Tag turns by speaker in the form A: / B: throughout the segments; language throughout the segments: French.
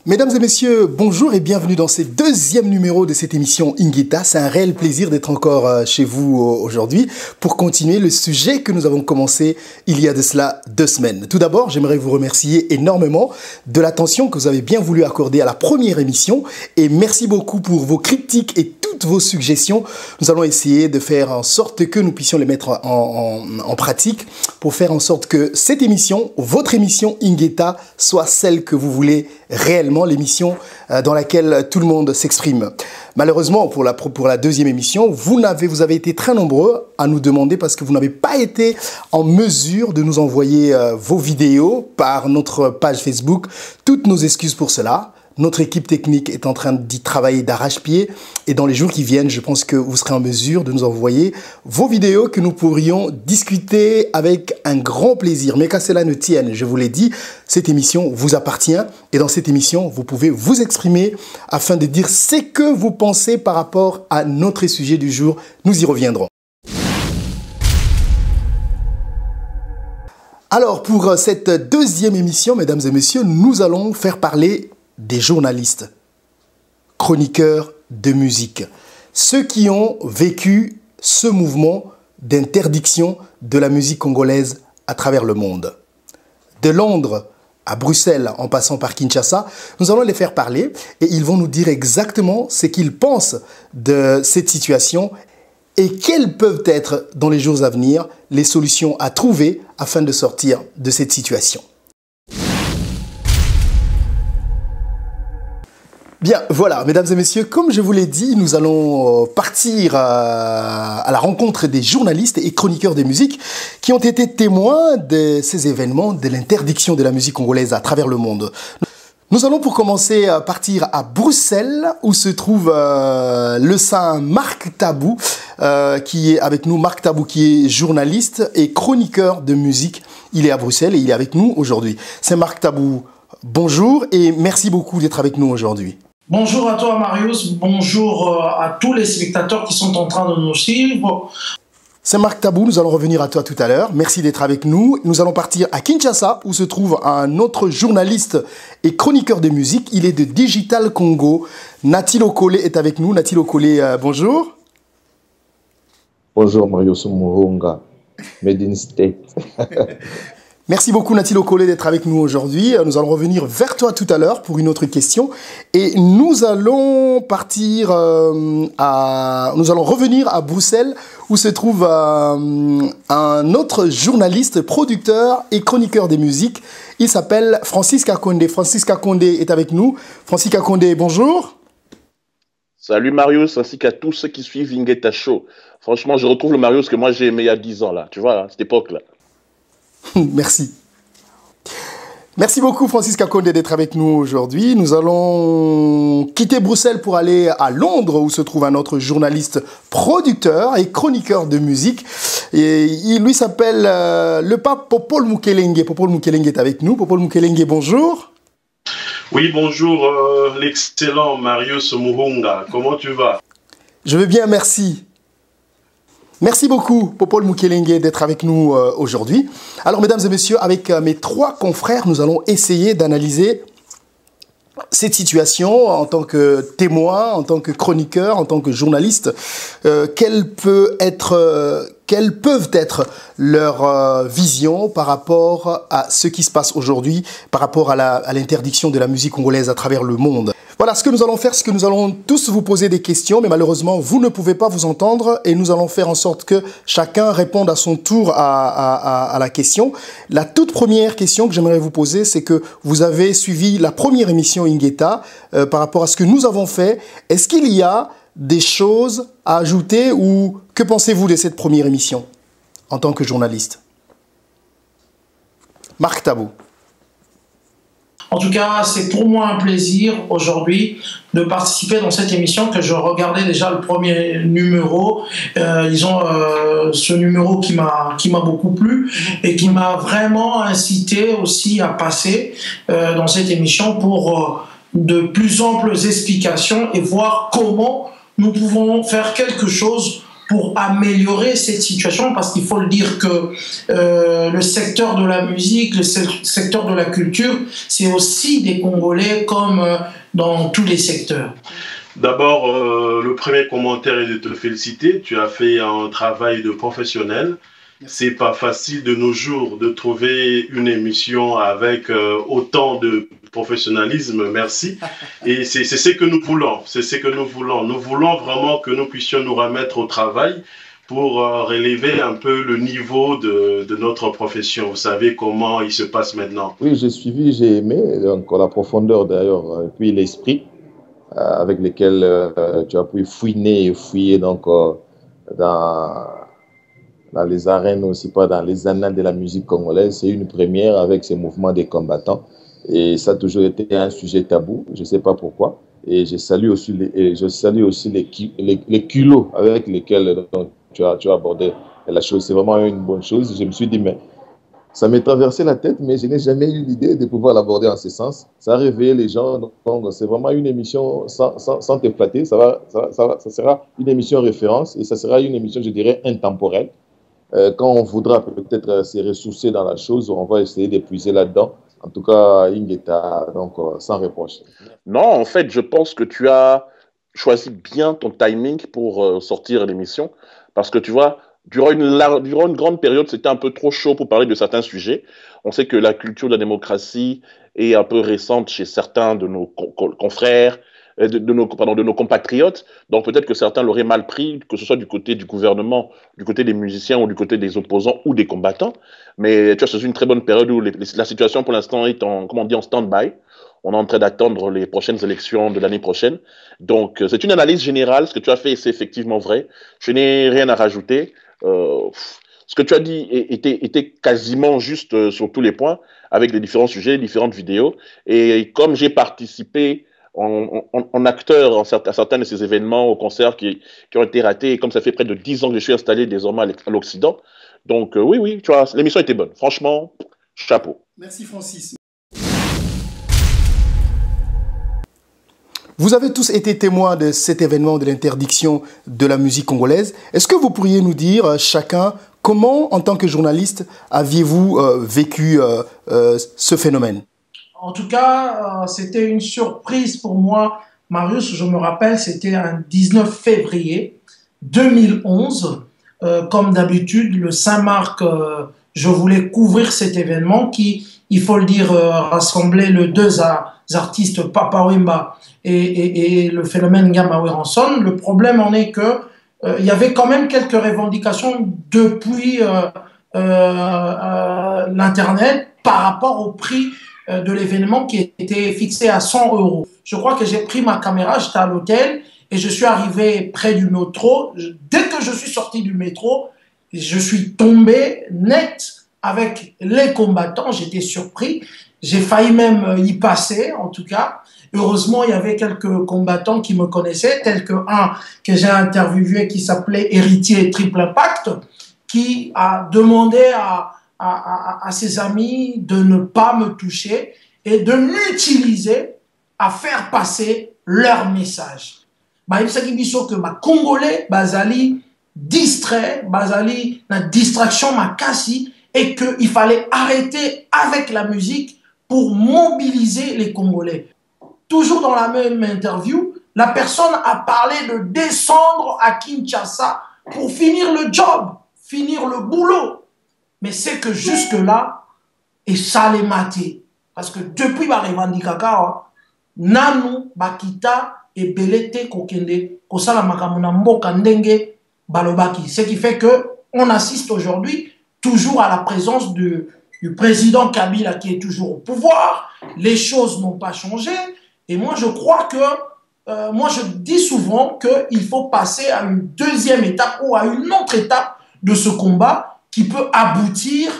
A: Mesdames et messieurs, bonjour et bienvenue dans ce deuxième numéro de cette émission Ingeta. C'est un réel plaisir d'être encore chez vous aujourd'hui pour continuer le sujet que nous avons commencé il y a de cela 2 semaines. Tout d'abord, j'aimerais vous remercier énormément de l'attention que vous avez bien voulu accorder à la première émission et merci beaucoup pour vos critiques et toutes vos suggestions. Nous allons essayer de faire en sorte que nous puissions les mettre en pratique pour faire en sorte que cette émission, votre émission Ingeta, soit celle que vous voulez réellement, l'émission dans laquelle tout le monde s'exprime. Malheureusement, pour la deuxième émission, vous avez été très nombreux à nous demander parce que vous n'avez pas été en mesure de nous envoyer vos vidéos par notre page Facebook. Toutes nos excuses pour cela. Notre équipe technique est en train d'y travailler d'arrache-pied et dans les jours qui viennent, je pense que vous serez en mesure de nous envoyer vos vidéos que nous pourrions discuter avec un grand plaisir. Mais qu'à cela ne tienne, je vous l'ai dit, cette émission vous appartient et dans cette émission, vous pouvez vous exprimer afin de dire ce que vous pensez par rapport à notre sujet du jour. Nous y reviendrons. Alors, pour cette deuxième émission, mesdames et messieurs, nous allons faire parler des journalistes, chroniqueurs de musique, ceux qui ont vécu ce mouvement d'interdiction de la musique congolaise à travers le monde. De Londres à Bruxelles, en passant par Kinshasa, nous allons les faire parler et ils vont nous dire exactement ce qu'ils pensent de cette situation et quelles peuvent être, dans les jours à venir, les solutions à trouver afin de sortir de cette situation. Bien, voilà, mesdames et messieurs, comme je vous l'ai dit, nous allons partir à la rencontre des journalistes et chroniqueurs de musique qui ont été témoins de ces événements, de l'interdiction de la musique congolaise à travers le monde. Nous allons pour commencer partir à Bruxelles où se trouve le saint Marc Tabou qui est avec nous. Marc Tabou qui est journaliste et chroniqueur de musique. Il est à Bruxelles et il est avec nous aujourd'hui. C'est Marc Tabou, bonjour et merci beaucoup d'être avec nous aujourd'hui.
B: Bonjour à toi Marius, bonjour à tous les spectateurs qui sont en train de nous suivre.
A: C'est Marc Tabou, nous allons revenir à toi tout à l'heure. Merci d'être avec nous. Nous allons partir à Kinshasa où se trouve un autre journaliste et chroniqueur de musique. Il est de Digital Congo. Nathil Okole est avec nous. Nathil Okole, bonjour.
C: Bonjour Marius Muhunga, Made in State.
A: Merci beaucoup Nathil Okole d'être avec nous aujourd'hui. Nous allons revenir vers toi tout à l'heure pour une autre question. Et nous allons partir nous allons revenir à Bruxelles où se trouve un autre journaliste, producteur et chroniqueur des musiques. Il s'appelle Francis Kakonde. Francis Kakonde est avec nous. Francis Kakonde, bonjour.
D: Salut Marius, ainsi qu'à tous ceux qui suivent Ingeta Show. Franchement, je retrouve le Marius que moi j'ai aimé il y a 10 ans là. Tu vois, à cette époque-là.
A: Merci. Merci beaucoup Francis Kakonde d'être avec nous aujourd'hui. Nous allons quitter Bruxelles pour aller à Londres où se trouve un autre journaliste producteur et chroniqueur de musique. Et il lui s'appelle le pape Popol Mukelenge. Popol Mukelenge est avec nous. Popol Mukelenge, bonjour.
E: Oui, bonjour l'excellent Marius Muhunga. Comment tu vas?
A: Je vais bien, merci. Merci beaucoup, Popol Mukelenge, d'être avec nous aujourd'hui. Alors, mesdames et messieurs, avec mes 3 confrères, nous allons essayer d'analyser cette situation en tant que témoin, en tant que chroniqueur, en tant que journaliste. Quelles peuvent être leurs visions par rapport à ce qui se passe aujourd'hui, par rapport à l'interdiction de la musique congolaise à travers le monde. Voilà, ce que nous allons faire, c'est que nous allons tous vous poser des questions, mais malheureusement, vous ne pouvez pas vous entendre et nous allons faire en sorte que chacun réponde à son tour à la question. La toute première question que j'aimerais vous poser, c'est que vous avez suivi la première émission Ingeta par rapport à ce que nous avons fait. Est-ce qu'il y a des choses à ajouter ou que pensez-vous de cette première émission en tant que journaliste? Marc Tabou.
B: En tout cas, c'est pour moi un plaisir aujourd'hui de participer dans cette émission que je regardais déjà le premier numéro. Ils ont ce numéro qui m'a beaucoup plu et qui m'a vraiment incité aussi à passer dans cette émission pour de plus amples explications et voir comment nous pouvons faire quelque chose pour améliorer cette situation, parce qu'il faut le dire que le secteur de la musique, le secteur de la culture, c'est aussi des Congolais comme dans tous les secteurs.
E: D'abord, le premier commentaire est de te féliciter. Tu as fait un travail de professionnel. C'est pas facile de nos jours de trouver une émission avec autant de professionnalisme. Merci. Et c'est ce que nous voulons. C'est ce que nous voulons. Nous voulons vraiment que nous puissions nous remettre au travail pour relever un peu le niveau de notre profession. Vous savez comment il se passe maintenant.
C: Oui, j'ai suivi, j'ai aimé, donc la profondeur d'ailleurs, et puis l'esprit avec lequel tu as pu fouiner et fouiller donc, dans les arènes aussi, pas dans les annales de la musique congolaise. C'est une première avec ces mouvements des combattants. Et ça a toujours été un sujet tabou, je ne sais pas pourquoi. Et je salue aussi les culots avec lesquels donc, tu as abordé la chose. C'est vraiment une bonne chose. Je me suis dit, mais ça m'est traversé la tête, mais je n'ai jamais eu l'idée de pouvoir l'aborder en ce sens. Ça a réveillé les gens. Donc, c'est vraiment une émission sans te flatter. Ça sera une émission référence et ça sera une émission, je dirais, intemporelle. Quand on voudra peut-être se ressourcer dans la chose, on va essayer d'épuiser là-dedans. En tout cas, Ingeta, donc sans reproche.
D: Non, en fait, je pense que tu as choisi bien ton timing pour sortir l'émission. Parce que tu vois, durant une grande période, c'était un peu trop chaud pour parler de certains sujets. On sait que la culture de la démocratie est un peu récente chez certains de nos confrères, de nos compatriotes. Donc peut-être que certains l'auraient mal pris, que ce soit du côté du gouvernement, du côté des musiciens ou du côté des opposants ou des combattants. Mais tu vois, c'est une très bonne période où la situation pour l'instant est en stand-by. On est en train d'attendre les prochaines élections de l'année prochaine. Donc c'est une analyse générale. Ce que tu as fait, c'est effectivement vrai. Je n'ai rien à rajouter. Ce que tu as dit était quasiment juste sur tous les points, avec les différents sujets, les différentes vidéos. Et comme j'ai participé en acteur à certains de ces événements, aux concerts qui ont été ratés, et comme ça fait près de 10 ans que je suis installé désormais à l'Occident, donc oui, tu vois, l'émission était bonne. Franchement, chapeau.
A: Merci Francis. Vous avez tous été témoins de cet événement de l'interdiction de la musique congolaise. Est-ce que vous pourriez nous dire, chacun, comment, en tant que journaliste, aviez-vous vécu ce phénomène ?
B: En tout cas, c'était une surprise pour moi. Marius, je me rappelle, c'était un 19 février 2011. Comme d'habitude, le Saint-Marc, je voulais couvrir cet événement qui, il faut le dire, rassemblait les deux artistes, Papa Wemba et le phénomène Ngama Werenson. Le problème en est que il y avait quand même quelques revendications depuis l'Internet par rapport au prix de l'événement qui était fixé à 100 €. Je crois que j'ai pris ma caméra, j'étais à l'hôtel et je suis arrivé près du métro. Dès que je suis sorti du métro, je suis tombé net avec les combattants. J'étais surpris. J'ai failli même y passer, en tout cas. Heureusement, il y avait quelques combattants qui me connaissaient, tel que un que j'ai interviewé qui s'appelait Héritier Triple Impact, qui a demandé à ses amis de ne pas me toucher et de m'utiliser à faire passer leur message. Il s'agit que ma Congolais, bazali distrait, bazali na distraction ma kassi et qu'il fallait arrêter avec la musique pour mobiliser les Congolais. Toujours dans la même interview, la personne a parlé de descendre à Kinshasa pour finir le job, finir le boulot. Mais c'est que jusque-là, et ça les maté. Parce que depuis ma revendication, nanu, bakita, et belete kokende, kosala makamuna mboka ndenge balobaki. Ce qui fait que on assiste aujourd'hui toujours à la présence du président Kabila qui est toujours au pouvoir. Les choses n'ont pas changé. Et moi, je crois que, moi, je dis souvent qu'il faut passer à une deuxième étape ou à une autre étape de ce combat qui peut aboutir.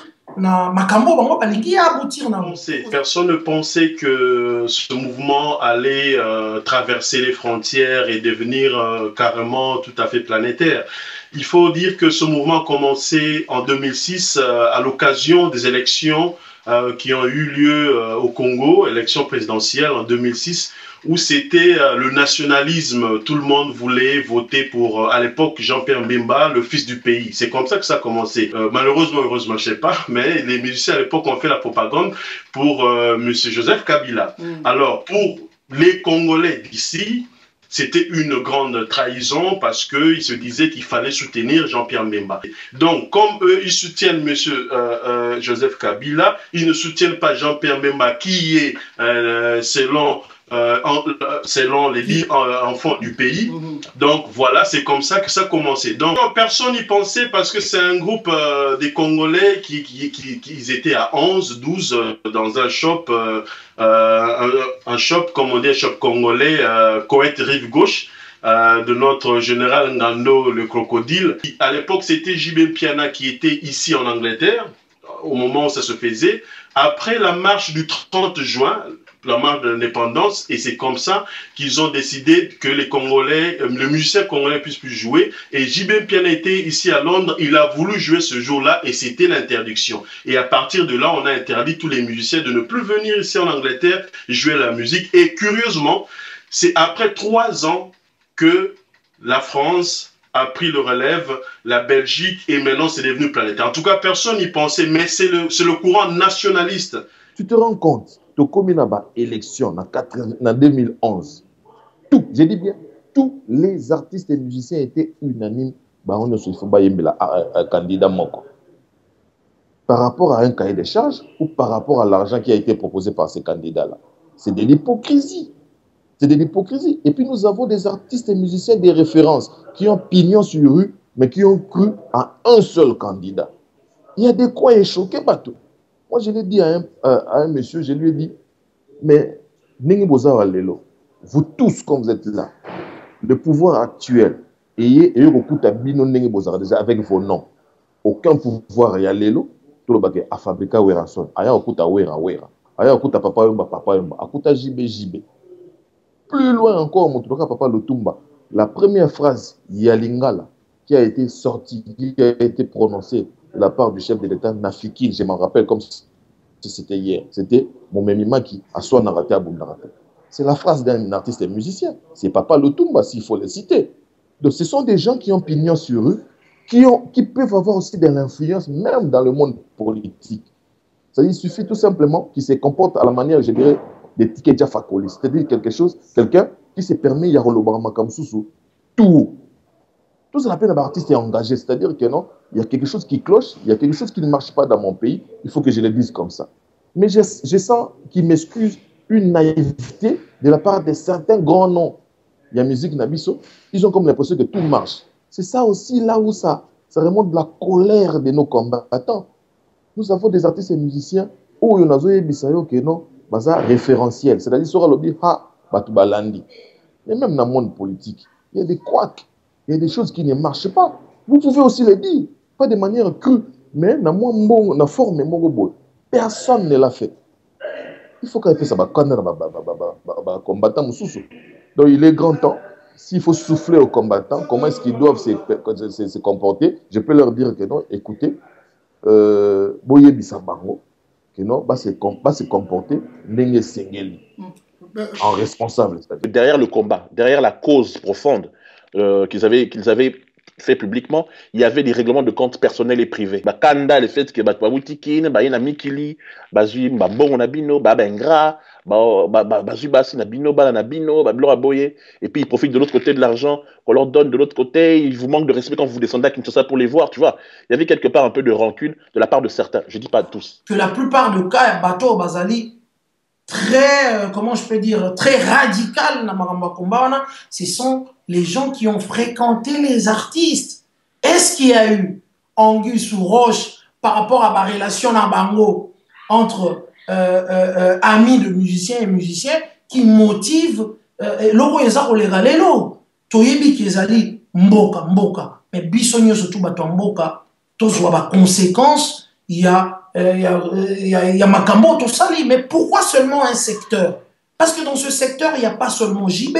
E: Personne ne pensait que ce mouvement allait traverser les frontières et devenir carrément tout à fait planétaire. Il faut dire que ce mouvement a commencé en 2006 à l'occasion des élections qui ont eu lieu au Congo, élection présidentielle en 2006, où c'était le nationalisme. Tout le monde voulait voter pour, à l'époque, Jean-Pierre Mbemba, le fils du pays. C'est comme ça que ça a commencé. Malheureusement, heureusement, je sais pas, mais les musiciens à l'époque ont fait la propagande pour Monsieur Joseph Kabila. Alors, pour les Congolais d'ici, c'était une grande trahison parce qu'ils se disaient qu'il fallait soutenir Jean-Pierre Mbemba. Donc, comme eux, ils soutiennent M. Joseph Kabila, ils ne soutiennent pas Jean-Pierre Mbemba qui est, selon les dits enfants du pays. Donc voilà, c'est comme ça que ça a commencé. Donc personne n'y pensait parce que c'est un groupe des Congolais qui étaient à 11, 12 dans un shop, comme on dit, un shop congolais, Koweït Rive Gauche. De notre général Ngando le crocodile. À l'époque, c'était JB Piana qui était ici en Angleterre, au moment où ça se faisait. Après la marche du 30 juin, la marche de l'indépendance, et c'est comme ça qu'ils ont décidé que les Congolais, le musicien congolais puisse plus jouer. Et JB Piana était ici à Londres, il a voulu jouer ce jour-là et c'était l'interdiction. Et à partir de là, on a interdit tous les musiciens de ne plus venir ici en Angleterre jouer la musique. Et curieusement, c'est après 3 ans que la France a pris le relève, la Belgique, et maintenant c'est devenu planétaire. En tout cas, personne n'y pensait, mais c'est le courant nationaliste.
C: Tu te rends compte, tu as commis une élection en 2011. Tout, j'ai dit bien, tous les artistes et musiciens étaient unanimes. On ne se fait pas un candidat moko. Par rapport à un cahier de charges ou par rapport à l'argent qui a été proposé par ces candidats-là. C'est de l'hypocrisie. C'est de l'hypocrisie. Et puis nous avons des artistes et musiciens des références qui ont pignon sur rue, mais qui ont cru à un seul candidat. Il y a des quoi choqués, bateau. Moi, je l'ai dit à un monsieur, je lui ai dit, mais vous tous, comme vous êtes là, le pouvoir actuel, ayez déjà avec vos noms. Aucun pouvoir, il y a l'élo, tout le baguette à fabriquer Werason. Aya okuta Wera. Aya okuta Papa Yomba, akuta JB. Plus loin encore, mon Papa Lutumba, la première phrase Yalingala qui a été sortie, qui a été prononcée de la part du chef de l'État, Nafiki, je m'en rappelle comme si c'était hier, c'était mon mémima qui a soit narraté à Boumdarate. C'est la phrase d'un artiste et musicien. C'est Papa Lutumba, s'il faut le citer. Donc ce sont des gens qui ont pignon sur eux, qui peuvent avoir aussi de l'influence, même dans le monde politique. Il suffit tout simplement qu'ils se comportent à la manière, je dirais, des tickets Jafakoli, c'est-à-dire quelqu'un qui se permet Yarolobarama comme Soussou. Tout ça, la peine d'un artiste est engagé, c'est-à-dire que non, il y a quelque chose qui cloche, il y a quelque chose qui ne marche pas dans mon pays, il faut que je le dise comme ça. Mais je sens qu'il m'excuse une naïveté de la part de certains grands noms. Il y a musique Nabiso, ils ont comme l'impression que tout marche. C'est ça aussi là où ça remonte de la colère de nos combattants. Nous avons des artistes et musiciens où il y a que non, référentiel, c'est-à-dire sur le balandi. Et même dans le monde politique, il y a des couacs, il y a des choses qui ne marchent pas. Vous pouvez aussi le dire, pas de manière crue, mais dans la forme, personne ne l'a fait. Il faut qu'il fasse ça, combattant. Donc il est grand temps, s'il faut souffler aux combattants, comment est-ce qu'ils doivent se comporter, je peux leur dire que non, écoutez, Boye Bissabango, que non, va se comporter en responsable.
D: Derrière le combat, derrière la cause profonde qu'ils avaient fait publiquement, il y avait des règlements de compte personnels et privés. Kanda, le fait que Baoutikine, Bayena Mikili, Bazui, Babon Nabino, Babengra, Bazui Bassi Nabino, Balanabino, Bablora Boye, et puis ils profitent de l'autre côté de l'argent qu'on leur donne de l'autre côté, ils vous manquent de respect quand vous descendez à Kinshasa pour les voir, tu vois. Il y avait quelque part un peu de rancune de la part de certains, je ne dis pas de tous.
B: Que la plupart des cas, Bato Bazali, très, comment je peux dire, très radical, ce sont les gens qui ont fréquenté les artistes. Est-ce qu'il y a eu anguille sous roche par rapport à ma relation à Bango entre amis de musiciens et musiciens qui motivent logo eza kolega lelo toyebi kezali mboka mais bisonyo surtout bato mboka tozwa ba conséquences il y a makambo tout ça mais pourquoi seulement un secteur? Parce que dans ce secteur, il n'y a pas seulement JB.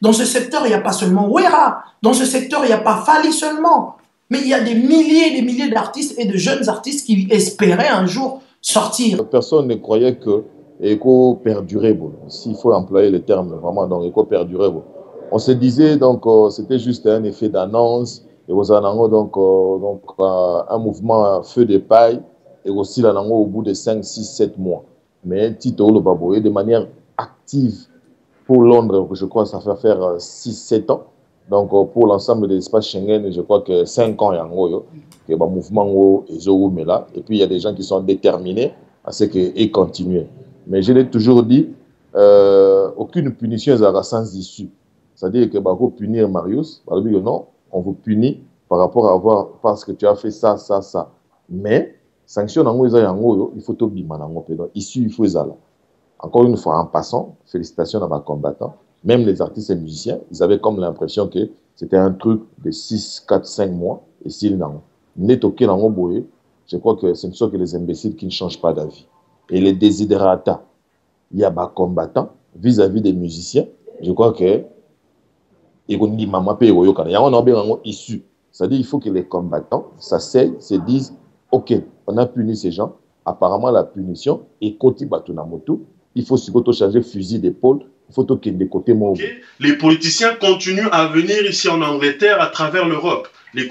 B: Dans ce secteur, il n'y a pas seulement Wera. Dans ce secteur, il n'y a pas Fali seulement. Mais il y a des milliers et des milliers d'artistes et de jeunes artistes qui espéraient un jour sortir.
C: Personne ne croyait que éco perdurait, s'il faut employer le terme vraiment, donc éco perdurait. On se disait donc c'était juste un effet d'annonce et aux anango donc un mouvement à feu de paille et aussi l'anango au bout de 5, 6, 7 mois. Mais Tito le Baboye de manière active pour Londres, je crois que ça fait faire 6, 7 ans. Donc pour l'ensemble de l'espace Schengen, je crois que 5 ans yango que le mouvement est là et puis il y a des gens qui sont déterminés à ce qu'il continue. Mais je l'ai toujours dit, aucune punition sera sans issue. C'est-à-dire que faut punir Marius, non, on vous punit par rapport à avoir parce que tu as fait ça, ça, ça. Mais sanction il faut tout issue il faut ça. Encore une fois, en passant, félicitations à ma combattant. Même les artistes et musiciens, ils avaient comme l'impression que c'était un truc de 6, 4, 5 mois. Et s'ils n'ont je crois que ce ne sont que les imbéciles qui ne changent pas d'avis. Et les désiderata, il y a des combattants vis-à-vis des musiciens. Je crois que issu. C'est-à-dire qu'il faut que les combattants s'asseyent, se disent ok, on a puni ces gens. Apparemment, la punition est côté Batunamoto. Il faut surtout changer fusil d'épaule. Il faut qu'il y ait des côtés mauvais.
E: Okay. Les politiciens continuent à venir ici en Angleterre à travers l'Europe. Les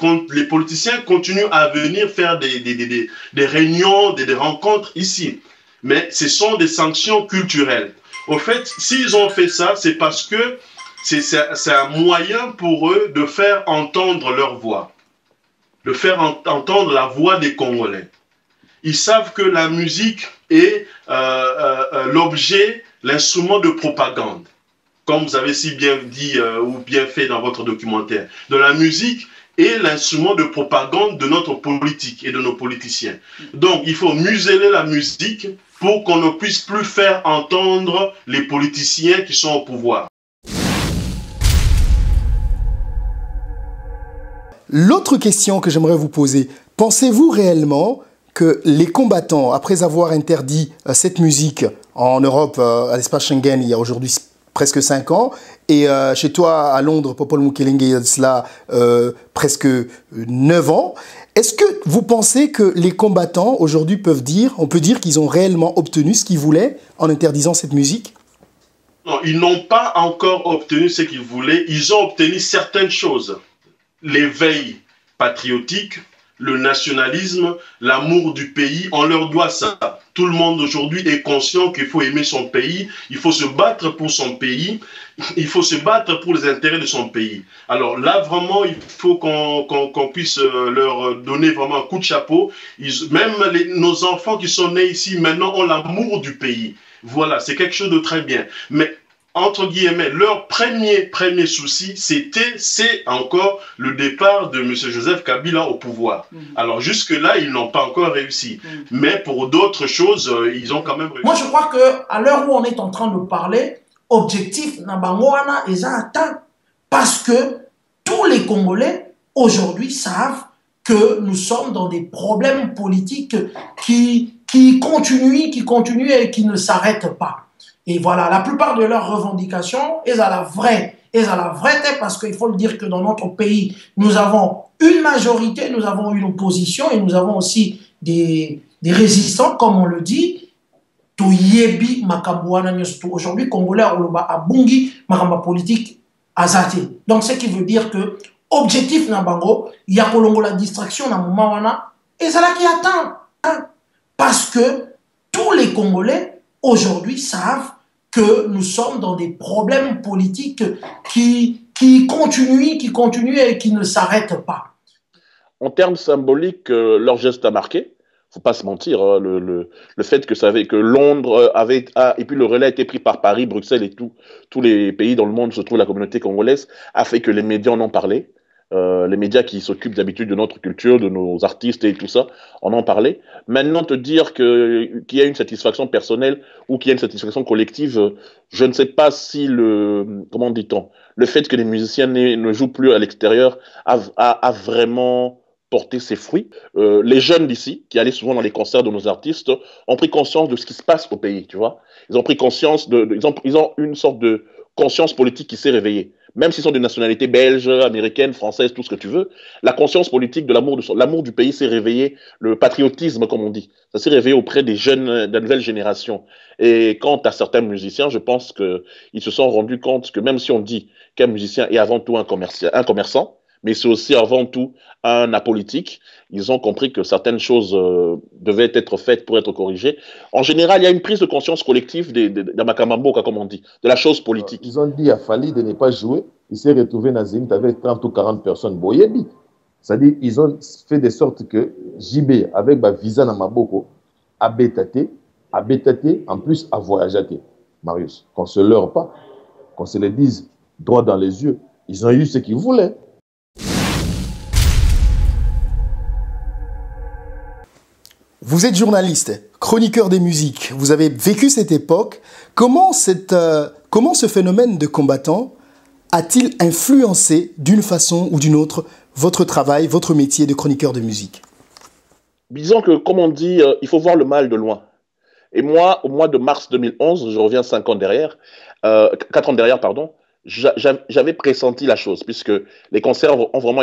E: politiciens continuent à venir faire des réunions, des rencontres ici. Mais ce sont des sanctions culturelles. Au fait, s'ils ont fait ça, c'est parce que c'est un moyen pour eux de faire entendre leur voix. De faire entendre la voix des Congolais. Ils savent que la musique est l'objet, l'instrument de propagande. Comme vous avez si bien dit ou bien fait dans votre documentaire. De la musique est l'instrument de propagande de notre politique et de nos politiciens. Donc, il faut museler la musique pour qu'on ne puisse plus faire entendre les politiciens qui sont au pouvoir.
A: L'autre question que j'aimerais vous poser, pensez-vous réellement que les combattants, après avoir interdit cette musique en Europe, à l'espace Schengen, il y a aujourd'hui presque 5 ans, et chez toi à Londres, Popol Mukelenge, il y a cela presque 9 ans, est-ce que vous pensez que les combattants aujourd'hui peuvent dire, on peut dire qu'ils ont réellement obtenu ce qu'ils voulaient en interdisant cette musique?
E: Non, ils n'ont pas encore obtenu ce qu'ils voulaient, ils ont obtenu certaines choses. L'éveil patriotique, le nationalisme, l'amour du pays, on leur doit ça. Tout le monde aujourd'hui est conscient qu'il faut aimer son pays, il faut se battre pour son pays, il faut se battre pour les intérêts de son pays. Alors là, vraiment, il faut qu'on puisse leur donner vraiment un coup de chapeau. Même nos enfants qui sont nés ici maintenant ont l'amour du pays. Voilà, c'est quelque chose de très bien. Mais entre guillemets, leur premier souci, c'est encore le départ de M. Joseph Kabila au pouvoir. Alors jusque-là, ils n'ont pas encore réussi. Mais pour d'autres choses, ils ont quand même réussi.
B: Moi, je crois qu'à l'heure où on est en train de parler, objectif Nabangoana est atteint. Parce que tous les Congolais, aujourd'hui, savent que nous sommes dans des problèmes politiques qui continuent et qui ne s'arrêtent pas. Et voilà, la plupart de leurs revendications, elles à la vraie tête, parce qu'il faut le dire que dans notre pays, nous avons une majorité, nous avons une opposition et nous avons aussi des résistants, comme on le dit. Aujourd'hui, Congolais, a bungi, makamba politique, azate. Donc, ce qui veut dire que, objectif Nabango, il y a la distraction dans moment wana, et c'est là qui attend. Parce que tous les Congolais, aujourd'hui, savent que nous sommes dans des problèmes politiques qui continuent et qui ne s'arrêtent pas.
D: En termes symboliques, leur geste a marqué. Faut pas se mentir, hein, le fait que Londres et puis le relais a été pris par Paris, Bruxelles et tous les pays dans le monde où se trouve la communauté congolaise a fait que les médias en ont parlé. Les médias qui s'occupent d'habitude de notre culture, de nos artistes et tout ça, en parlé. Maintenant, te dire qu'il y a une satisfaction personnelle ou qu'il y a une satisfaction collective, je ne sais pas si comment dit-on, le fait que les musiciens ne jouent plus à l'extérieur a vraiment porté ses fruits. Les jeunes d'ici, qui allaient souvent dans les concerts de nos artistes, ont pris conscience de ce qui se passe au pays, tu vois. Ils ont pris conscience ils ont une sorte de conscience politique qui s'est réveillée. même s'ils sont de nationalité belge, américaine, française, tout ce que tu veux, la conscience politique de l'amour du pays s'est réveillée, le patriotisme, comme on dit, ça s'est réveillé auprès des jeunes, de la nouvelle génération. Et quant à certains musiciens, je pense qu'ils se sont rendus compte que même si on dit qu'un musicien est avant tout un commerçant, mais c'est aussi avant tout un apolitique, ils ont compris que certaines choses devaient être faites pour être corrigées. En général, il y a une prise de conscience collective de Makamamboka, comme on dit, de la chose politique.
C: Ils ont dit à Fali de ne pas jouer. Il s'est retrouvé dans Zénith avec 30 ou 40 personnes. Boyebi. C'est-à-dire ils ont fait de sorte que JB, avec ba visa dans Maboko, a bétaté, en plus a voyagé. Marius, qu'on ne se leurre pas, qu'on se le dise droit dans les yeux. Ils ont eu ce qu'ils voulaient.
A: Vous êtes journaliste, chroniqueur des musiques, vous avez vécu cette époque. Comment ce phénomène de combattant a-t-il influencé d'une façon ou d'une autre votre travail, votre métier de chroniqueur de musique?
D: Disons que, comme on dit, il faut voir le mal de loin. Et moi, au mois de mars 2011, je reviens 4 ans derrière, pardon, j'avais pressenti la chose, puisque les concerts ont vraiment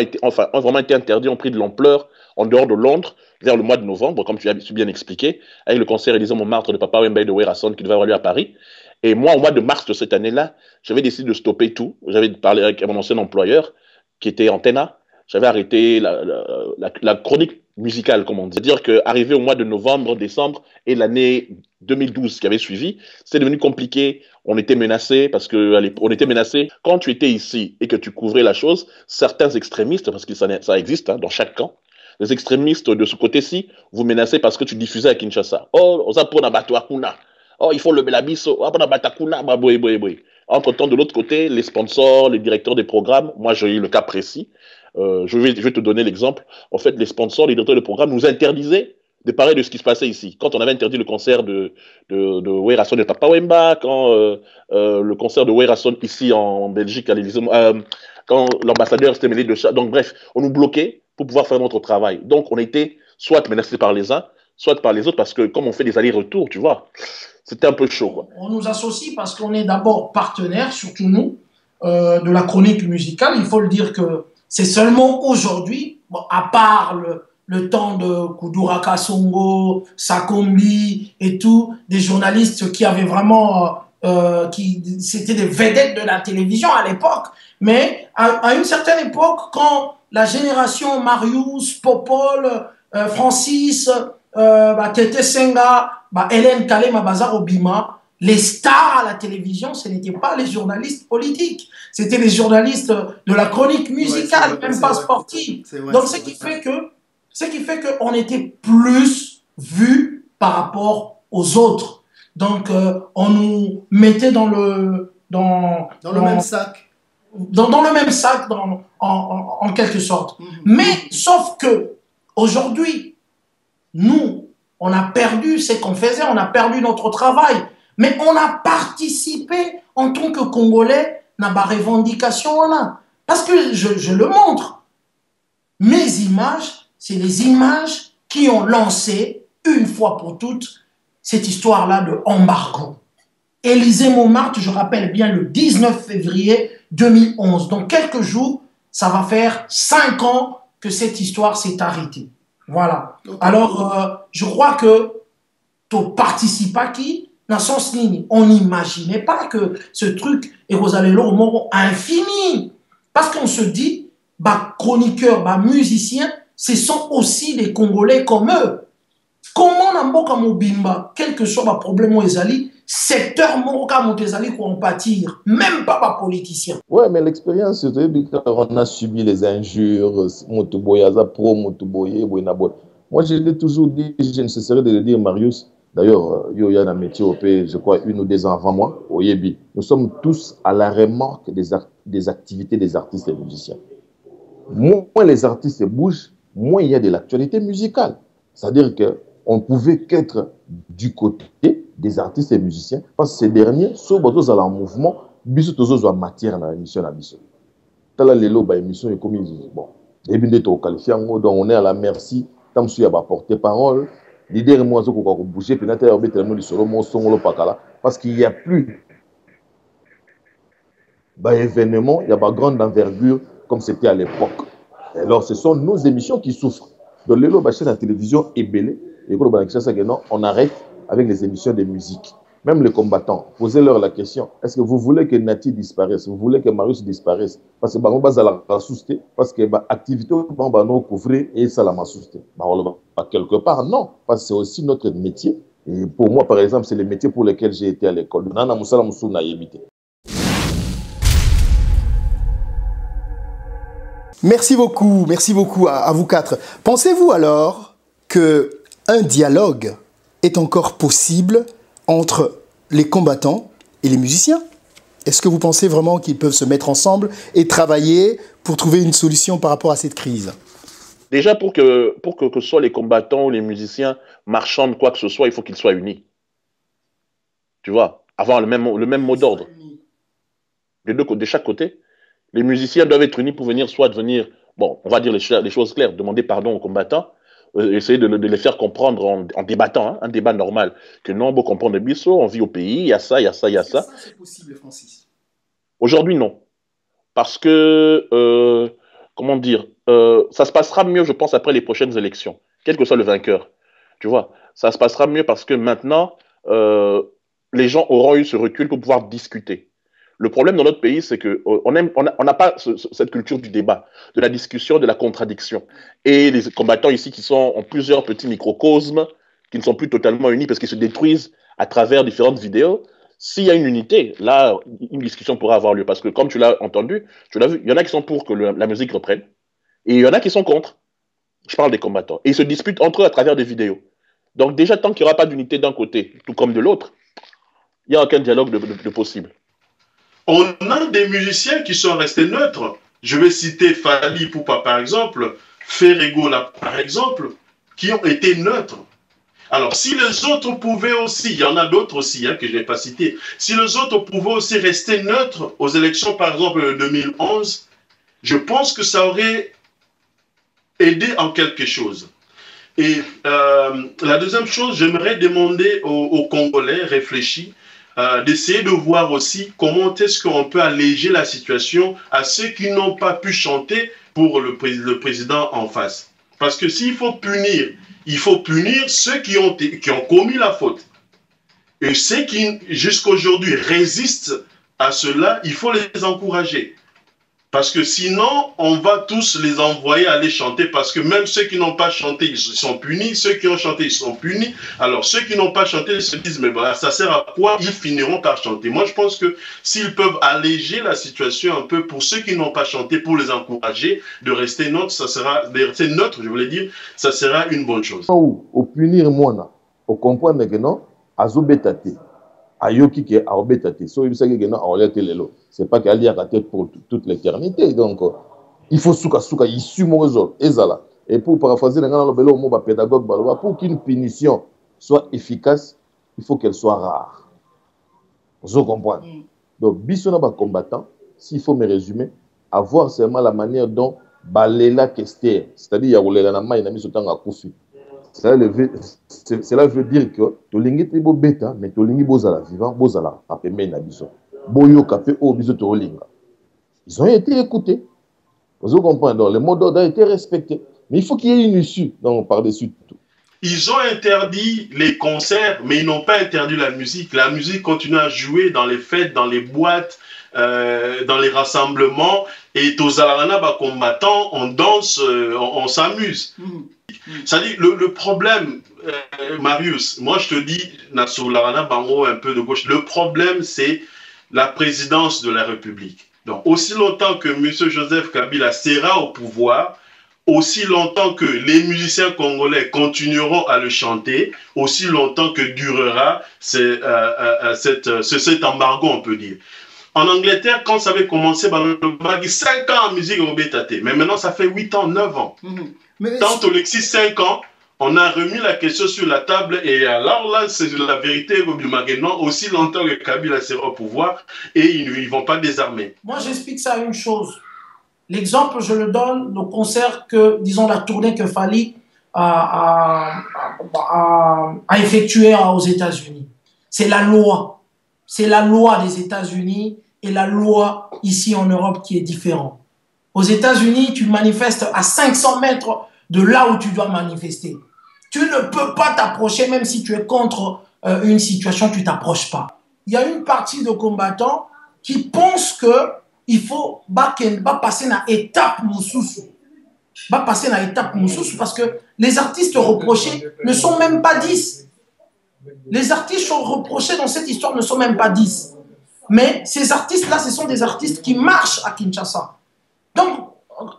D: été interdits, ont pris de l'ampleur en dehors de Londres, vers le mois de novembre, comme tu as bien expliqué, avec le concert Élysée Montmartre de Papa Wemba et de Werason qui devait avoir lieu à Paris. Et moi, au mois de mars de cette année-là, j'avais décidé de stopper tout. J'avais parlé avec mon ancien employeur, qui était Antenna. J'avais arrêté la chronique musicale, comme on dit. C'est-à-dire qu'arrivé au mois de novembre, décembre et l'année 2012 qui avait suivi, c'était devenu compliqué. On était menacé parce on était menacé. Quand tu étais ici et que tu couvrais la chose, certains extrémistes, parce que ça existe dans chaque camp, les extrémistes de ce côté-ci vous menacez parce que tu diffusais à Kinshasa. Oh, il faut lever la bise. Entre-temps, de l'autre côté, les sponsors, les directeurs des programmes, moi j'ai eu le cas précis. Je vais te donner l'exemple. En fait, les sponsors, les directeurs de programme nous interdisaient de parler de ce qui se passait ici. Quand on avait interdit le concert de Werason et Papa Wemba, quand le concert de Werason ici en Belgique, à l'Élysée, quand l'ambassadeur s'était mêlé de ça. Donc bref, on nous bloquait pour pouvoir faire notre travail. Donc on était soit menacés par les uns, soit par les autres, parce que comme on fait des allers-retours, tu vois, c'était un peu chaud, quoi.
B: On nous associe parce qu'on est d'abord partenaires, surtout nous, de la chronique musicale. Il faut le dire que c'est seulement aujourd'hui, bon, à part le temps de Kudura Kasongo, Sakombi et tout, des journalistes qui avaient vraiment, c'était des vedettes de la télévision à l'époque. Mais à une certaine époque, quand la génération Marius, Popol, Francis, Tete Senga, Hélène Kalema, Bazar Obima, les stars à la télévision, ce n'étaient pas les journalistes politiques, c'était les journalistes de la chronique musicale, ouais, même pas sportive. Donc ce qui fait qu'on était plus vus par rapport aux autres. Donc on nous mettait dans le
A: même sac.
B: Dans le même sac, en quelque sorte. Mais sauf que aujourd'hui, nous, on a perdu ce qu'on faisait, on a perdu notre travail, mais on a participé en tant que Congolais dans la revendication là. Parce que je le montre. Mes images, c'est les images qui ont lancé, une fois pour toutes, cette histoire-là de embargo. Élysée Montmartre, je rappelle bien, le 19 février 2011. Donc, quelques jours, ça va faire 5 ans que cette histoire s'est arrêtée. Voilà. Alors, je crois que tu participes à qui dans son signe. On n'imaginait pas que ce truc est Rosalelo Moro infini. Parce qu'on se dit, chroniqueurs, musiciens, ce sont aussi des Congolais comme eux. Comment Namboka Mobimba, quel que soit le problème Ezali, secteur Moroka Montezali pour en pâtir, même pas politicien.
C: Ouais, mais l'expérience, on a subi les injures, Motuboyaza pro, Motuboye, Boinabo. Moi, je l'ai toujours dit, je ne cesserai de le dire, Marius. D'ailleurs, il y a un métier au pays, je crois, 1 ou 2 ans avant moi, au Yebi. Nous sommes tous à la remorque des activités des artistes et musiciens. Moins les artistes bougent, moins il y a de l'actualité musicale. C'est-à-dire qu'on ne pouvait qu'être du côté des artistes et musiciens, parce que ces derniers sont en mouvement, bisous tous en matière dans l'émission la mission. Tala lelo ba émission et comme bon, et bien d'être qualifié donc on est à la merci, tant que a porter parole, l'idée moi zo ko bouger puis n'attendre tellement du solo mon son lo pakala parce qu'il y a plus bah, événement, il y a pas grande envergure comme c'était à l'époque. Alors, ce sont nos émissions qui souffrent. Donc, les lots, la télévision est belée. Et on arrête avec les émissions de musique. Même les combattants, posez-leur la question, est-ce que vous voulez que Nati disparaisse? Vous voulez que Marius disparaisse? Parce que on va la souster, parce que l'activité on va nous couvrir et ça la m'a souster. Quelque part, non, parce que c'est aussi notre métier. Et pour moi, par exemple, c'est le métier pour lequel j'ai été à l'école.
A: Merci beaucoup à vous quatre. Pensez-vous alors qu'un dialogue est encore possible entre les combattants et les musiciens? Est-ce que vous pensez vraiment qu'ils peuvent se mettre ensemble et travailler pour trouver une solution par rapport à cette crise?
D: Déjà, pour que ce soit les combattants ou les musiciens, marchands de quoi que ce soit, il faut qu'ils soient unis. Tu vois, avoir le même mot d'ordre. De chaque côté. Les musiciens doivent être unis pour venir, soit devenir, bon, on va dire les choses claires, demander pardon aux combattants, essayer de les faire comprendre en débattant, hein, un débat normal, que non, bon, comprendre le biseau, on vit au pays, il y a ça, il y a ça, il y a ça.
A: Est-ce que ça, c'est possible, Francis?
D: Aujourd'hui, non. Parce que, comment dire, ça se passera mieux, je pense, après les prochaines élections, quel que soit le vainqueur. Tu vois, ça se passera mieux parce que maintenant, les gens auront eu ce recul pour pouvoir discuter. Le problème dans notre pays, c'est qu'on n'a pas cette culture du débat, de la discussion, de la contradiction. Et les combattants ici qui sont en plusieurs petits microcosmes, qui ne sont plus totalement unis parce qu'ils se détruisent à travers différentes vidéos, s'il y a une unité, là, une discussion pourra avoir lieu. Parce que comme tu l'as entendu, tu l'as vu, il y en a qui sont pour que la musique reprenne, et il y en a qui sont contre. Je parle des combattants. Et ils se disputent entre eux à travers des vidéos. Donc déjà, tant qu'il n'y aura pas d'unité d'un côté, tout comme de l'autre, il n'y a aucun dialogue de possible.
E: On a des musiciens qui sont restés neutres. Je vais citer Fali Poupa par exemple, Ferrego par exemple, qui ont été neutres. Alors, si les autres pouvaient aussi, il y en a d'autres aussi hein, que je n'ai pas cités, si les autres pouvaient aussi rester neutres aux élections, par exemple, de 2011, je pense que ça aurait aidé en quelque chose. Et la deuxième chose, j'aimerais demander aux Congolais réfléchis d'essayer de voir aussi comment est-ce qu'on peut alléger la situation à ceux qui n'ont pas pu chanter pour le président en face. Parce que s'il faut punir, il faut punir ceux qui ont commis la faute. Et ceux qui, jusqu'à aujourd'hui, résistent à cela, il faut les encourager. Parce que sinon, on va tous les envoyer aller chanter, parce que même ceux qui n'ont pas chanté, ils sont punis, ceux qui ont chanté, ils sont punis. Alors, ceux qui n'ont pas chanté, ils se disent, mais bah, ça sert à quoi? Ils finiront par chanter. Moi, je pense que s'ils peuvent alléger la situation un peu pour ceux qui n'ont pas chanté, pour les encourager de rester neutres, ça sera, de rester neutre, je voulais dire, ça sera une bonne chose.
C: Au punir, moi, au comprendre que non, azobetate. Ayoki qui a obetate. So, il sait que non, on l'a lelo. C'est pas qu'elle y a tête pour toute l'éternité. Donc, il faut souka, il suit mon réseau. Et pour paraphraser le mot pédagogue, pour qu'une punition soit efficace, il faut qu'elle soit rare. Vous comprenez? Donc, bisona ba combattant, s'il faut me résumer, avoir seulement la manière dont balela kester, c'est-à-dire yaoulela na mai na misotanga kufi. Cela veut dire que tolingi te bo beta, mais tolingi bozala vivant, bozala apeme na biso. Boyo kapé o biso tolinga. Ils ont été écoutés. Vous comprenez? Donc, le mot d'ordre a été respecté. Mais il faut qu'il y ait une issue, donc par-dessus tout.
E: Ils ont interdit les concerts, mais ils n'ont pas interdit la musique. La musique continue à jouer dans les fêtes, dans les boîtes, dans les rassemblements. Et Tozalarana, combattants, on danse, on s'amuse. C'est-à-dire, le problème, Marius, moi je te dis, Nassoularana, Bango, un peu de gauche, le problème c'est la présidence de la République. Donc, aussi longtemps que M. Joseph Kabila sera au pouvoir, aussi longtemps que les musiciens congolais continueront à le chanter, aussi longtemps que durera cet embargo, on peut dire. En Angleterre, quand ça avait commencé, 5 ans en musique au Bétaté, mais maintenant ça fait 8 ans, 9 ans. Tant au Lexi, 5 ans, on a remis la question sur la table et alors là, c'est la vérité maintenant, aussi longtemps que Kabila sera au pouvoir et ils ne vont pas désarmer.
B: Moi, j'explique ça à une chose. L'exemple, je le donne, le concert que, disons, la tournée que Fali a effectuée aux États-Unis. C'est la loi. C'est la loi des États-Unis et la loi ici en Europe qui est différent. Aux États-Unis, tu manifestes à 500 mètres de là où tu dois manifester. Tu ne peux pas t'approcher, même si tu es contre une situation, tu ne t'approches pas. Il y a une partie de combattants qui pensent qu'il faut passer à l'étape Moussoussou. Passer à l'étape Moussoussou parce que les artistes reprochés ne sont même pas 10. Les artistes reprochés dans cette histoire ne sont même pas 10. Mais ces artistes-là, ce sont des artistes qui marchent à Kinshasa. Donc,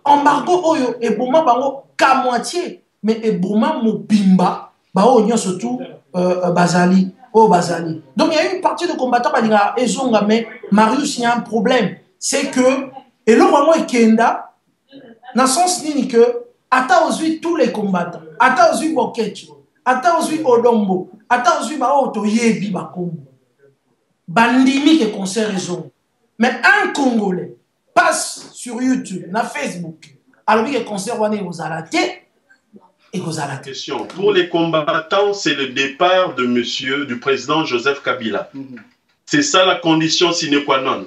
B: embargo oyo et bouma bango ka moitié mais et bouma mobimba ba oyo surtout bazali bazali. Donc il y a une partie de combattants qui a ezonga mais Marius il y a un problème, c'est que et le vraiment ekenda dans sens nini que ata ozui tous les combattants, ata ozui Bokecho, ata ozui Odombo, ata ozui ba oto yebi ba kombo. Bandimi que concert raison. Mais un Congolais passe sur YouTube, na Facebook, alors que concert wane vous alaté et vous alaté.
E: Question. Pour les combattants, c'est le départ de du président Joseph Kabila. C'est ça la condition sine qua non.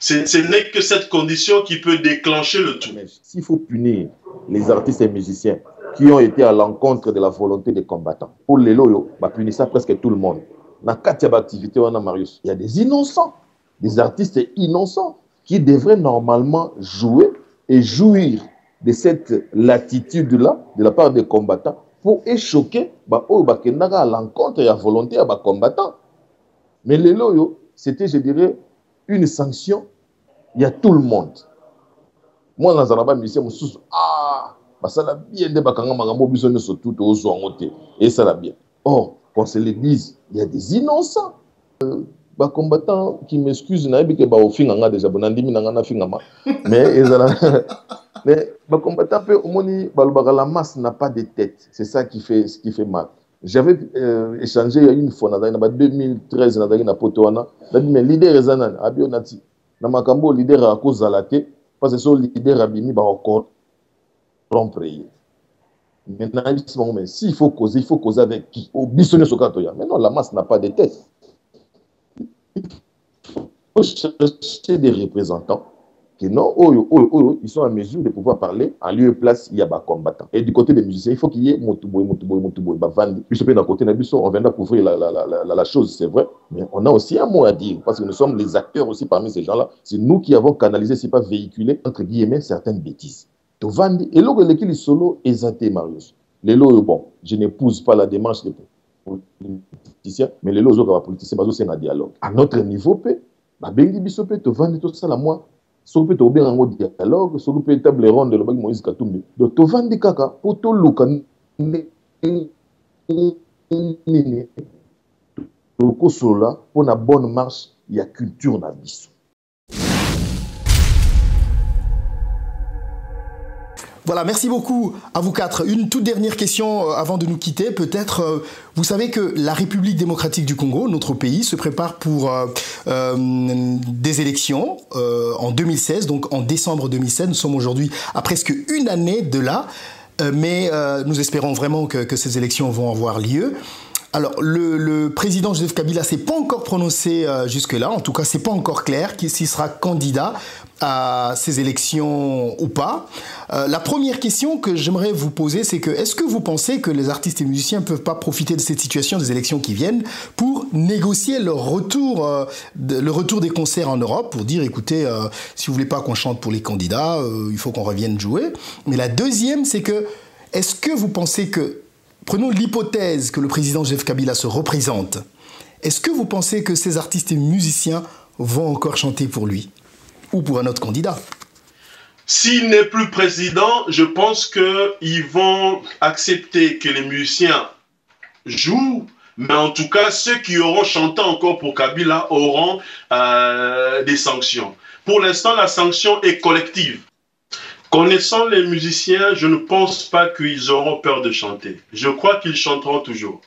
E: Ce n'est que cette condition qui peut déclencher le tout.
C: S'il faut punir les artistes et musiciens qui ont été à l'encontre de la volonté des combattants, pour les loyaux, bah punir ça presque tout le monde. Dans quatre activités, on a Marius. Il y a des innocents, des artistes innocents qui devraient normalement jouer et jouir de cette latitude-là de la part des combattants pour échoquer à l'encontre et à la volonté des combattants. Mais les loyaux, c'était, je dirais, une sanction. Il y a tout le monde. Moi, dans un musicien, je me suis dit, ça l'a bien de bakanga magambo biso ne surtout au zoangote et ça l'a bien. Or, qu'on se le dise, il y a des innocents. Les combattants qui m'excusent, mais les combattants, la masse n'a pas de tête. C'est ça qui fait mal. J'avais échangé une fois en 2013 na Potoana. Mais leader ezanan abionati. Na makambo leader à cause de la tête parce que son leader abimi ba encore rompre. Maintenant, s'il faut causer avec qui? Au bisonne sokatoya. Mais non, la masse n'a pas de tête. Il faut chercher des représentants qui non, ils sont en mesure de pouvoir parler en lieu et place, il y a des combattants. Et du côté des musiciens, il faut qu'il y ait Motuboy, Bavandi. Puis d'un côté, on viendra couvrir la chose, c'est vrai, mais on a aussi un mot à dire, parce que nous sommes les acteurs aussi parmi ces gens-là. C'est nous qui avons canalisé, c'est pas véhiculé, entre guillemets, certaines bêtises. Tovandi, et là, l'équipe solo, Ezaté Marius. Les lots, bon, je n'épouse pas la démarche des politiciens, mais les lots, les politiciens, c'est un dialogue. À notre niveau, Bengi Bissopé, Tovandi, tout ça, la moi. Si on peut bien en dialogue, si on peut table ronde de Moïse Katumbi. Donc, tu vas dire kaka pour tout le cas, pour la bonne marche, il y a culture dans l'issue.
A: Voilà, merci beaucoup à vous quatre. Une toute dernière question avant de nous quitter. Peut-être, vous savez que la République démocratique du Congo, notre pays, se prépare pour des élections en 2016, donc en décembre 2016. Nous sommes aujourd'hui à presque une année de là, mais nous espérons vraiment que ces élections vont avoir lieu. Alors, le président Joseph Kabila s'est pas encore prononcé jusque-là. En tout cas, c'est pas encore clair s'il sera candidat à ces élections ou pas. La première question que j'aimerais vous poser, c'est que est-ce que vous pensez que les artistes et musiciens ne peuvent pas profiter de cette situation des élections qui viennent pour négocier le retour des concerts en Europe, pour dire, écoutez, si vous voulez pas qu'on chante pour les candidats, il faut qu'on revienne jouer. Mais la deuxième, c'est que, est-ce que vous pensez que, prenons l'hypothèse que le président Joseph Kabila se représente, est-ce que vous pensez que ces artistes et musiciens vont encore chanter pour lui ou pour un autre candidat?
E: S'il n'est plus président, je pense qu'ils vont accepter que les musiciens jouent, mais en tout cas, ceux qui auront chanté encore pour Kabila auront des sanctions. Pour l'instant, la sanction est collective. Connaissant les musiciens, je ne pense pas qu'ils auront peur de chanter. Je crois qu'ils chanteront toujours.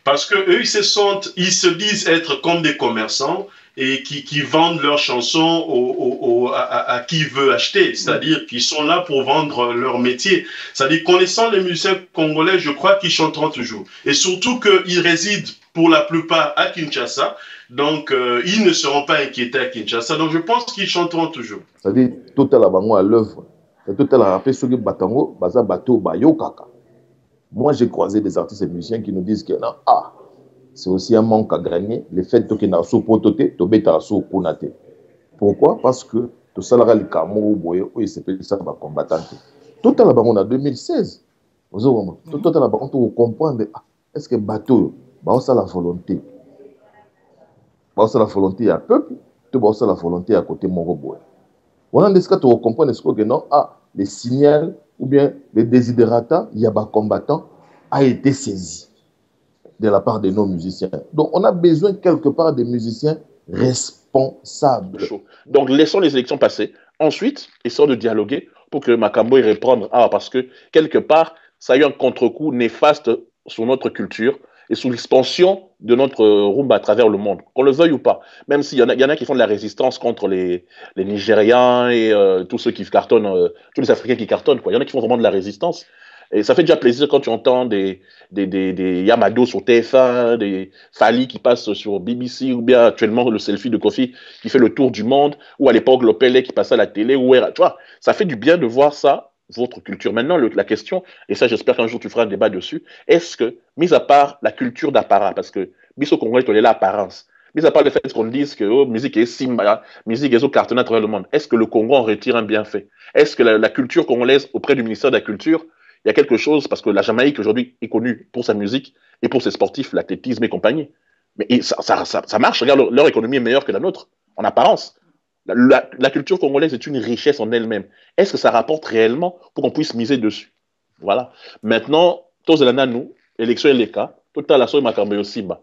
E: Parce qu'eux, ils se disent être comme des commerçants. et qui vendent leurs chansons à qui veut acheter, c'est-à-dire qu'ils sont là pour vendre leur métier. C'est-à-dire, connaissant les musiciens congolais, je crois qu'ils chanteront toujours. Et surtout qu'ils résident pour la plupart à Kinshasa, donc ils ne seront pas inquiétés à Kinshasa, donc je pense qu'ils chanteront toujours.
C: C'est-à-dire, tout à l'heure, à l'œuvre, tout à l'heure, ceux qui batango, baza bateau, bayo kaka. Moi, j'ai croisé des artistes et musiciens qui nous disent que non, c'est aussi un manque à gagner. Le fait que na so potote, to beta so kunate. Pourquoi? Parce que tout ça là le camo boye, il s'appelle ça va combattant. Tout à l'heure, on a 2016. Tout à l'heure, on peut comprendre est-ce que bateau, ça la volonté. Ça la volonté à peuple, tout ça la volonté à côté mon boye. On a des cas tu comprends est-ce que non, les signaux ou bien les desiderata, il y a un combattant a été saisi de la part de nos musiciens. Donc, on a besoin quelque part des musiciens responsables.
D: Donc, laissons les élections passer. Ensuite, essayons de dialoguer pour que Makambo y réponde. Parce que, quelque part, ça a eu un contre-coup néfaste sur notre culture et sur l'expansion de notre rumba à travers le monde, qu'on le veuille ou pas. Même s'il y en a qui font de la résistance contre les Nigériens et tous ceux qui cartonnent, tous les Africains qui cartonnent, quoi. Il y en a qui font vraiment de la résistance. Et ça fait déjà plaisir quand tu entends des Yamado sur TF1, des Fali qui passent sur BBC, ou bien actuellement le selfie de Kofi qui fait le tour du monde, ou à l'époque Lopele qui passait à la télé, tu vois, ça fait du bien de voir ça, votre culture. Maintenant, la question, et ça j'espère qu'un jour tu feras un débat dessus, est-ce que, mis à part la culture d'apparat, parce que Biso Congolais, tu as l'apparence, mis à part le fait qu'on dise que musique est simba, musique est cartonne à travers le monde, est-ce que le Congo en retire un bienfait? Est-ce que la culture congolaise auprès du ministère de la Culture, il y a quelque chose, parce que la Jamaïque aujourd'hui est connue pour sa musique et pour ses sportifs, l'athlétisme et compagnie. Mais ça marche, regarde, leur économie est meilleure que la nôtre, en apparence. La culture congolaise est une richesse en elle-même. Est-ce que ça rapporte réellement pour qu'on puisse miser dessus? Voilà. Maintenant, tous les nous, élection et les cas, tout à la soirée, Makambo Simba.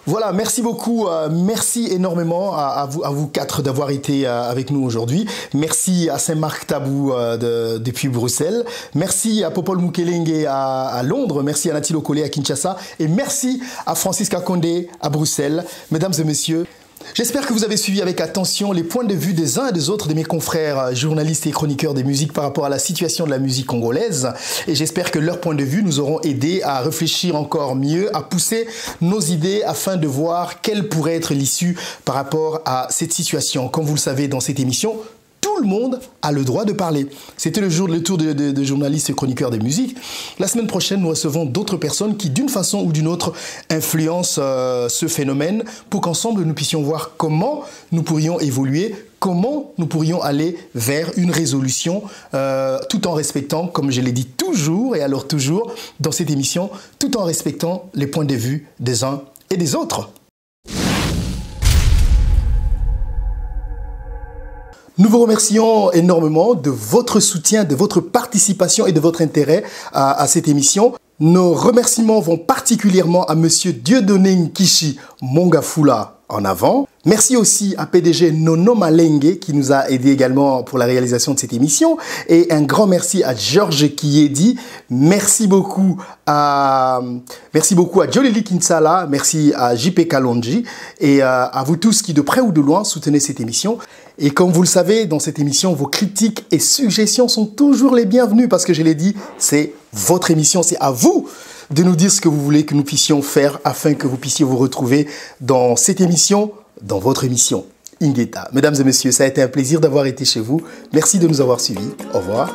A: Voilà, merci beaucoup, merci énormément à vous quatre d'avoir été avec nous aujourd'hui. Merci à Saint-Marc Tabou depuis Bruxelles. Merci à Popol Mukelenge à Londres. Merci à Nathalie Okole à Kinshasa. Et merci à Francisca Condé à Bruxelles. Mesdames et messieurs, j'espère que vous avez suivi avec attention les points de vue des uns et des autres de mes confrères journalistes et chroniqueurs des musiques par rapport à la situation de la musique congolaise. Et j'espère que leurs points de vue nous auront aidé à réfléchir encore mieux, à pousser nos idées afin de voir quelle pourrait être l'issue par rapport à cette situation. Comme vous le savez, dans cette émission, tout le monde a le droit de parler. C'était le tour de journalistes et chroniqueurs des musiques. La semaine prochaine, nous recevons d'autres personnes qui, d'une façon ou d'une autre, influencent ce phénomène pour qu'ensemble, nous puissions voir comment nous pourrions évoluer, comment nous pourrions aller vers une résolution tout en respectant, comme je l'ai dit toujours et alors toujours dans cette émission, tout en respectant les points de vue des uns et des autres. Nous vous remercions énormément de votre soutien, de votre participation et de votre intérêt à cette émission. Nos remerciements vont particulièrement à Monsieur Dieudonné Nkishi Mongafula en avant. Merci aussi à PDG Nono Malenge qui nous a aidé également pour la réalisation de cette émission. Et un grand merci à Georges Kiedi. Merci beaucoup à Jolili Kinsala. Merci à JP Kalonji. Et à vous tous qui de près ou de loin soutenez cette émission. Et comme vous le savez, dans cette émission, vos critiques et suggestions sont toujours les bienvenues parce que je l'ai dit, c'est votre émission, c'est à vous de nous dire ce que vous voulez que nous puissions faire afin que vous puissiez vous retrouver dans cette émission, dans votre émission Ingeta. Mesdames et messieurs, ça a été un plaisir d'avoir été chez vous. Merci de nous avoir suivis. Au revoir.